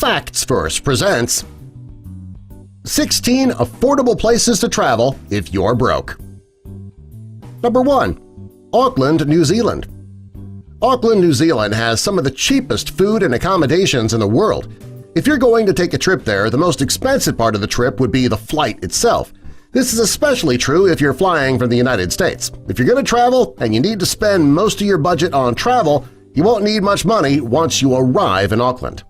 Facts First presents 16 affordable places to travel if you're broke. Number 1. Auckland, New Zealand. Auckland, New Zealand has some of the cheapest food and accommodations in the world. If you're going to take a trip there, the most expensive part of the trip would be the flight itself. This is especially true if you're flying from the United States. If you're going to travel and you need to spend most of your budget on travel, you won't need much money once you arrive in Auckland.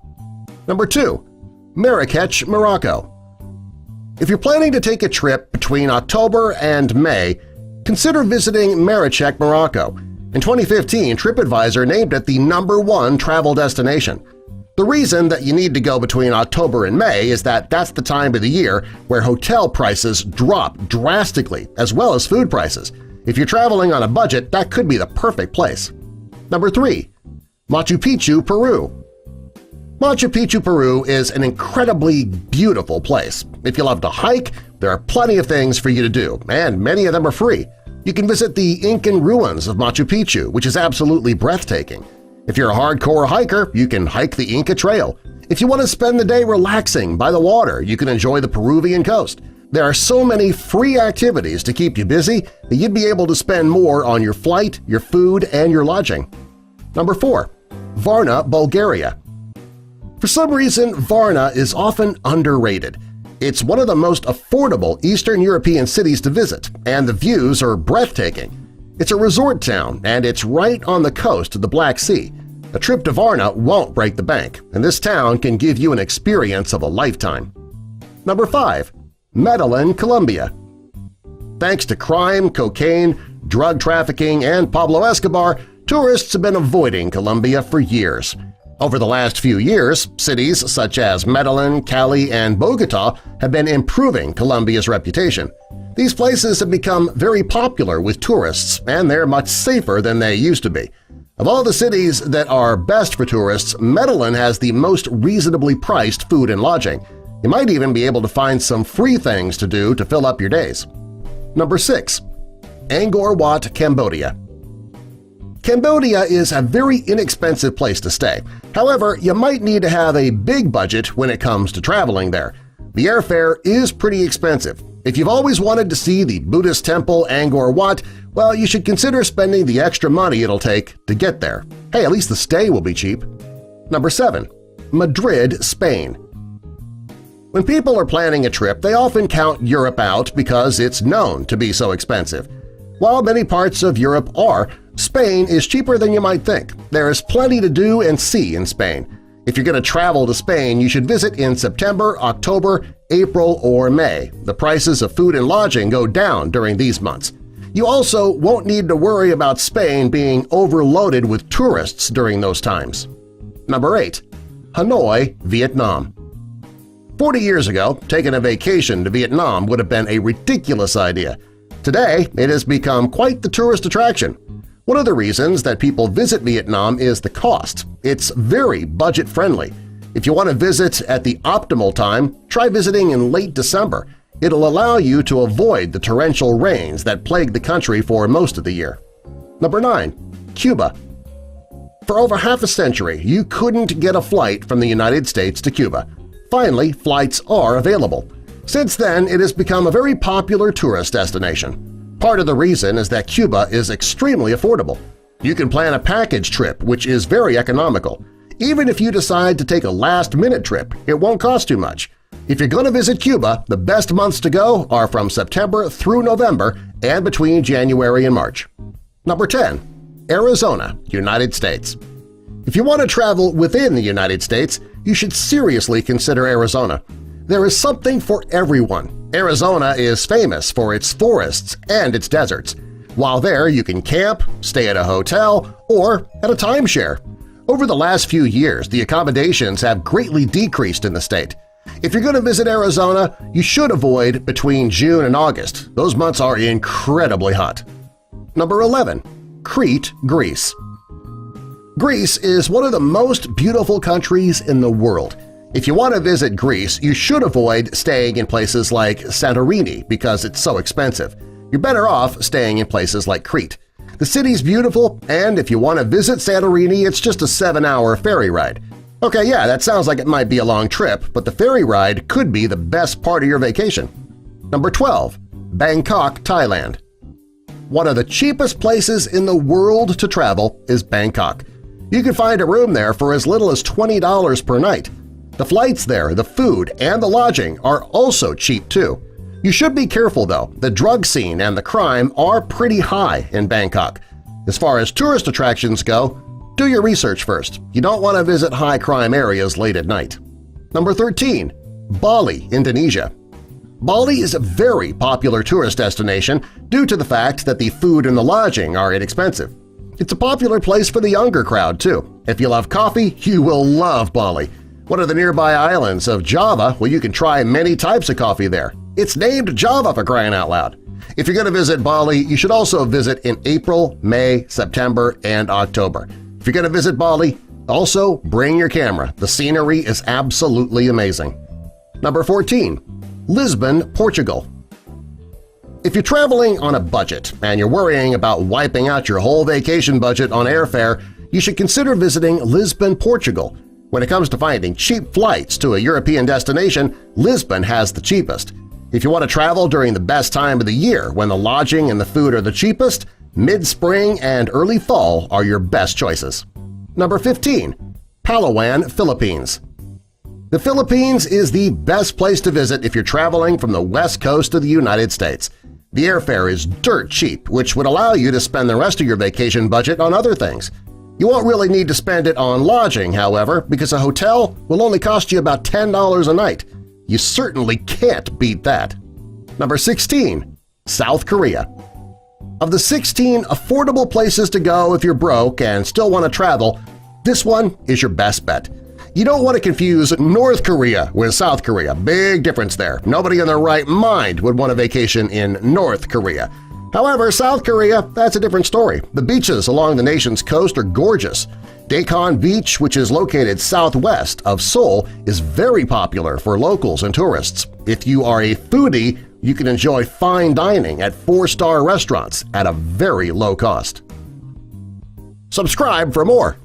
Number 2. Marrakech, Morocco. If you're planning to take a trip between October and May, consider visiting Marrakech, Morocco. In 2015, TripAdvisor named it the #1 travel destination. The reason that you need to go between October and May is that that's the time of the year where hotel prices drop drastically, as well as food prices. If you're traveling on a budget, that could be the perfect place. Number 3. Machu Picchu, Peru. Machu Picchu, Peru is an incredibly beautiful place. If you love to hike, there are plenty of things for you to do, and many of them are free. You can visit the Incan ruins of Machu Picchu, which is absolutely breathtaking. If you're a hardcore hiker, you can hike the Inca Trail. If you want to spend the day relaxing by the water, you can enjoy the Peruvian coast. There are so many free activities to keep you busy that you'd be able to spend more on your flight, your food, and your lodging. Number 4. Varna, Bulgaria. For some reason, Varna is often underrated. It's one of the most affordable Eastern European cities to visit, and the views are breathtaking. It's a resort town, and it's right on the coast of the Black Sea. A trip to Varna won't break the bank, and this town can give you an experience of a lifetime. Number 5. Medellin, Colombia. Thanks to crime, cocaine, drug trafficking, and Pablo Escobar, tourists have been avoiding Colombia for years. Over the last few years, cities such as Medellin, Cali, and Bogotá have been improving Colombia's reputation. These places have become very popular with tourists, and they're much safer than they used to be. Of all the cities that are best for tourists, Medellin has the most reasonably priced food and lodging. You might even be able to find some free things to do to fill up your days. Number 6. Angkor Wat, Cambodia. Cambodia is a very inexpensive place to stay. However, you might need to have a big budget when it comes to traveling there. The airfare is pretty expensive. If you've always wanted to see the Buddhist temple Angkor Wat, well, you should consider spending the extra money it'll take to get there. Hey, at least the stay will be cheap. Number 7. Madrid, Spain. When people are planning a trip, they often count Europe out because it's known to be so expensive. While many parts of Europe are, Spain is cheaper than you might think. There is plenty to do and see in Spain. If you're going to travel to Spain, you should visit in September, October, April, or May. The prices of food and lodging go down during these months. You also won't need to worry about Spain being overloaded with tourists during those times. Number 8. Hanoi, Vietnam. 40 years ago, taking a vacation to Vietnam would have been a ridiculous idea. Today, it has become quite the tourist attraction. One of the reasons that people visit Vietnam is the cost. It's very budget-friendly. If you want to visit at the optimal time, try visiting in late December. It'll allow you to avoid the torrential rains that plague the country for most of the year. Number 9. Cuba. For over half a century, you couldn't get a flight from the United States to Cuba. Finally, flights are available. Since then, it has become a very popular tourist destination. Part of the reason is that Cuba is extremely affordable. You can plan a package trip, which is very economical. Even if you decide to take a last-minute trip, it won't cost too much. If you're going to visit Cuba, the best months to go are from September through November and between January and March. Number 10. Arizona, United States. If you want to travel within the United States, you should seriously consider Arizona. There is something for everyone. Arizona is famous for its forests and its deserts. While there, you can camp, stay at a hotel, or at a timeshare. Over the last few years, the accommodations have greatly decreased in the state. If you're going to visit Arizona, you should avoid between June and August. Those months are incredibly hot. Number 11. Crete, Greece. Greece is one of the most beautiful countries in the world. If you want to visit Greece, you should avoid staying in places like Santorini because it's so expensive. You're better off staying in places like Crete. The city's beautiful, and if you want to visit Santorini, it's just a 7-hour ferry ride. Okay, yeah, that sounds like it might be a long trip, but the ferry ride could be the best part of your vacation. Number 12. Bangkok, Thailand. One of the cheapest places in the world to travel is Bangkok. You can find a room there for as little as $20 per night. The flights there, the food, and the lodging are also cheap too. You should be careful though, the drug scene and the crime are pretty high in Bangkok. As far as tourist attractions go, do your research first. You don't want to visit high-crime areas late at night. Number 13. Bali, Indonesia. Bali is a very popular tourist destination due to the fact that the food and the lodging are inexpensive. It's a popular place for the younger crowd, too. If you love coffee, you will love Bali. One of the nearby islands of Java where you can try many types of coffee there. It's named Java for crying out loud. If you're going to visit Bali, you should also visit in April, May, September, and October. If you're going to visit Bali, also bring your camera. The scenery is absolutely amazing. Number 14. Lisbon, Portugal. If you're traveling on a budget and you're worrying about wiping out your whole vacation budget on airfare, you should consider visiting Lisbon, Portugal. When it comes to finding cheap flights to a European destination, Lisbon has the cheapest. If you want to travel during the best time of the year when the lodging and the food are the cheapest, mid-spring and early fall are your best choices. Number 15. Palawan, Philippines. The Philippines is the best place to visit if you're traveling from the west coast of the United States. The airfare is dirt cheap, which would allow you to spend the rest of your vacation budget on other things. You won't really need to spend it on lodging, however, because a hotel will only cost you about $10 a night. You certainly can't beat that. Number 16. South Korea. Of the 16 affordable places to go if you're broke and still want to travel, this one is your best bet. You don't want to confuse North Korea with South Korea. Big difference there. Nobody in their right mind would want a vacation in North Korea. However, South Korea, that's a different story. The beaches along the nation's coast are gorgeous. Daejeon Beach, which is located southwest of Seoul, is very popular for locals and tourists. If you are a foodie, you can enjoy fine dining at 4-star restaurants at a very low cost. Subscribe for more!